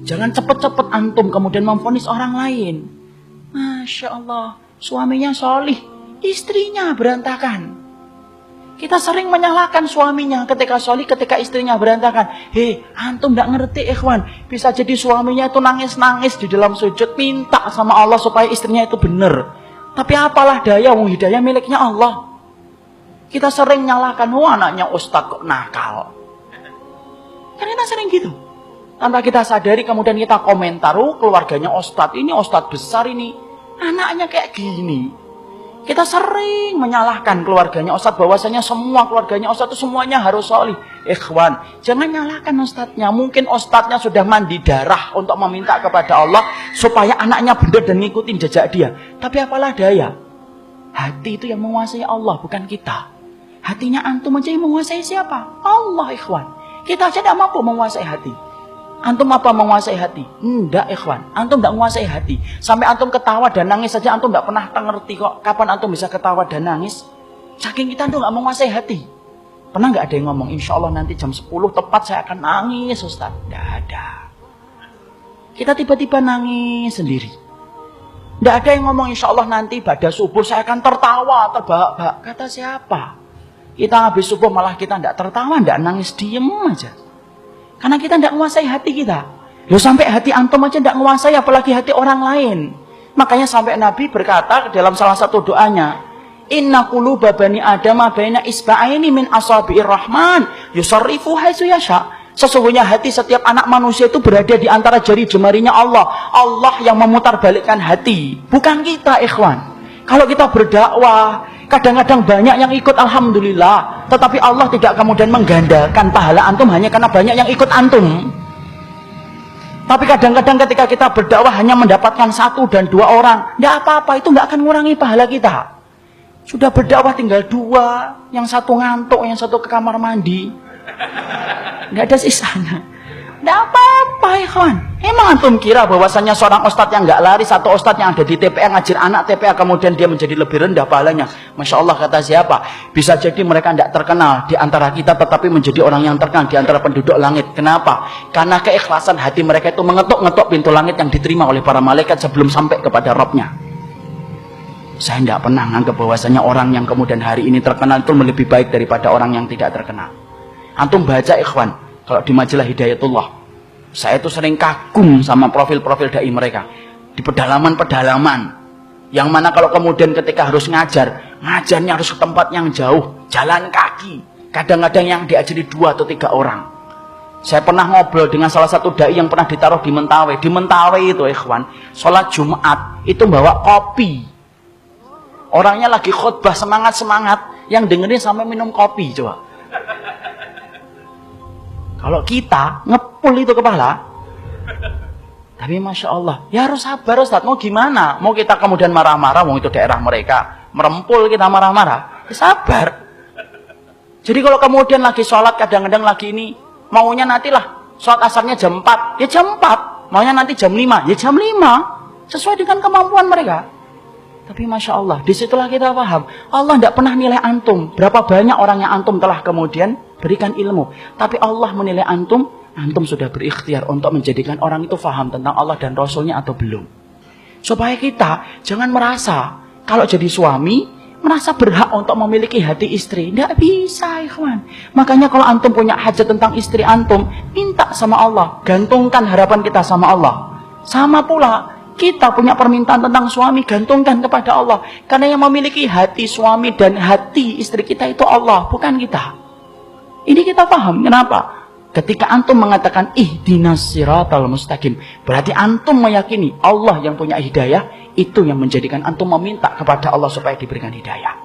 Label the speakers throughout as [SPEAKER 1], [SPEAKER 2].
[SPEAKER 1] Jangan cepet-cepet antum kemudian memvonis orang lain. Masya Allah, suaminya solih, istrinya berantakan. Kita sering menyalahkan suaminya ketika solih, ketika istrinya berantakan. Hei, antum gak ngerti ikhwan. Bisa jadi suaminya itu nangis-nangis di dalam sujud, minta sama Allah supaya istrinya itu benar. Tapi apalah daya, hidayah miliknya Allah. Kita sering nyalahkan, anaknya ustaz kok nakal. Kan kita sering gitu. Tanpa kita sadari kemudian kita komentar, keluarganya ustaz, ini ustaz besar ini. Anaknya kayak gini. Kita sering menyalahkan keluarganya ustaz, bahwasanya semua keluarganya ustaz itu semuanya harus solih. Ikhwan, jangan nyalahkan ustaznya. Mungkin ustaznya sudah mandi darah untuk meminta kepada Allah supaya anaknya benar dan ngikutin jejak dia. Tapi apalah daya. Hati itu yang menguasai Allah, bukan kita. Hatinya antum aja yang menguasai siapa? Allah, ikhwan. Kita aja tidak mampu menguasai hati. Antum apa menguasai hati? Enggak, ikhwan. Antum enggak menguasai hati. Sampai antum ketawa dan nangis saja antum enggak pernah ngerti kok kapan antum bisa ketawa dan nangis. Saking kita antum enggak menguasai hati. Pernah enggak ada yang ngomong, insya Allah nanti jam 10 tepat saya akan nangis, Ustaz? Enggak ada. Kita tiba-tiba nangis sendiri. Enggak ada yang ngomong, insya Allah nanti pada subuh saya akan tertawa, terbahak-bahak. Kata siapa? Kita habis subuh malah kita enggak tertawa, enggak nangis, diem aja. Karena kita tidak menguasai hati kita. Loh, sampai hati antum aja tidak menguasai, apalagi hati orang lain. Makanya sampai Nabi berkata dalam salah satu doanya, Inna quluba bani adama baina isba'aini min asabi'ir rahman yusarrifu haitsu yasha. Sesungguhnya hati setiap anak manusia itu berada di antara jari jemarinya Allah. Allah yang memutarbalikkan hati, bukan kita, ikhwan. Kalau kita berdakwah, kadang-kadang banyak yang ikut, alhamdulillah. Tetapi Allah tidak kemudian menggandakan pahala antum hanya karena banyak yang ikut antum. Tapi kadang-kadang ketika kita berdakwah hanya mendapatkan 1 dan 2 orang, tidak apa-apa, itu nggak akan mengurangi pahala kita. Sudah berdakwah tinggal 2, yang 1 ngantuk, yang 1 ke kamar mandi, nggak ada sisanya. Tidak apa-apa, ikhwan. Emang antum kira bahwasannya seorang ustadz yang nggak lari, satu ustadz yang ada di TPA ngajar anak TPA kemudian dia menjadi lebih rendah pahalanya? Masya Allah, kata siapa? Bisa jadi mereka tidak terkenal di antara kita, tetapi menjadi orang yang terkenal di antara penduduk langit. Kenapa? Karena keikhlasan hati mereka itu mengetuk-ngetuk pintu langit yang diterima oleh para malaikat sebelum sampai kepada Rabbnya. Saya tidak pernah menganggap bahwasanya orang yang kemudian hari ini terkenal itu lebih baik daripada orang yang tidak terkenal. Antum baca, ikhwan, kalau di majalah Hidayatullah, saya itu sering kagum sama profil-profil dai mereka di pedalaman-pedalaman, yang mana kalau kemudian ketika harus ngajarnya harus ke tempat yang jauh, jalan kaki. Kadang-kadang yang diajari 2 atau 3 orang. Saya pernah ngobrol dengan salah satu dai yang pernah ditaruh di Mentawai. Di Mentawai itu, ikhwan, sholat Jumat itu bawa kopi. Orangnya lagi khutbah semangat-semangat, yang dengerin sampai minum kopi. Coba, kalau kita ngepul itu kepala. Tapi Masya Allah, ya harus sabar, Ustaz. Mau gimana? Mau kita kemudian marah-marah, mau itu daerah mereka, merempul kita marah-marah, ya sabar. Jadi kalau kemudian lagi sholat, kadang-kadang lagi ini, maunya nantilah sholat asarnya jam 4, ya jam 4. Maunya nanti jam 5, ya jam 5. Sesuai dengan kemampuan mereka. Tapi Masya Allah, disitulah kita paham, Allah tidak pernah nilai antum berapa banyak orang yang antum telah kemudian berikan ilmu. Tapi Allah menilai antum sudah berikhtiar untuk menjadikan orang itu faham tentang Allah dan Rasulnya atau belum. Supaya kita jangan merasa kalau jadi suami merasa berhak untuk memiliki hati istri. Tidak bisa, ikhwan. Makanya kalau antum punya hajat tentang istri antum, minta sama Allah, gantungkan harapan kita sama Allah. Sama pula kita punya permintaan tentang suami, gantungkan kepada Allah. Karena yang memiliki hati suami dan hati istri kita itu Allah, bukan kita. Ini kita paham. Kenapa? Ketika antum mengatakan ihdinas siratal mustaqim, berarti antum meyakini Allah yang punya hidayah. Itu yang menjadikan antum meminta kepada Allah supaya diberikan hidayah.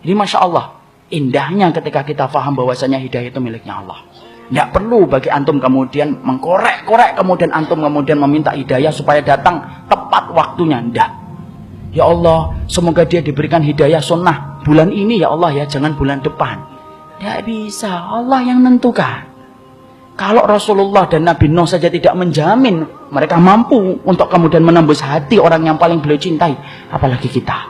[SPEAKER 1] Ini Masya Allah, indahnya ketika kita paham bahwasanya hidayah itu miliknya Allah. Tidak perlu bagi antum kemudian mengkorek-korek, kemudian antum kemudian meminta hidayah supaya datang tepat waktunya. Tidak. Ya Allah, semoga dia diberikan hidayah sunnah bulan ini ya Allah ya, jangan bulan depan. Tidak bisa, Allah yang menentukan. Kalau Rasulullah dan Nabi Nuh saja tidak menjamin mereka mampu untuk kemudian menembus hati orang yang paling beliau cintai, apalagi kita.